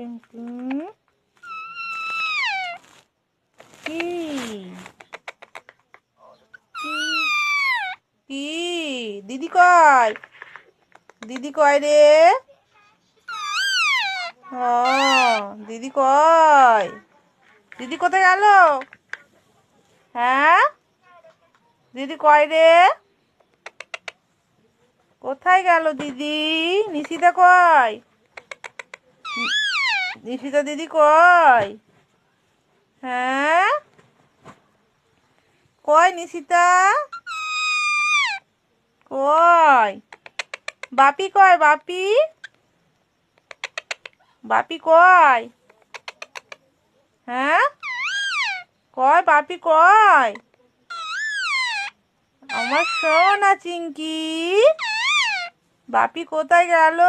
চিঙ্কি কি কি দিদি কয়? দিদি কয় রে? ও দিদি কয়? দিদি কোথায় গেল? হ্যাঁ দিদি কয় রে? কোথায় গেল দিদি? নিশিতা কয়? নিশিতা দিদি কয়? হ্যাঁ কয় নিশিতা? কয় বাপি কয়? বাপি বাপি কয়? হ্যাঁ কয় বাপি কয়? আমার সোনা চিঙ্কি বাপি কোথায় গেল?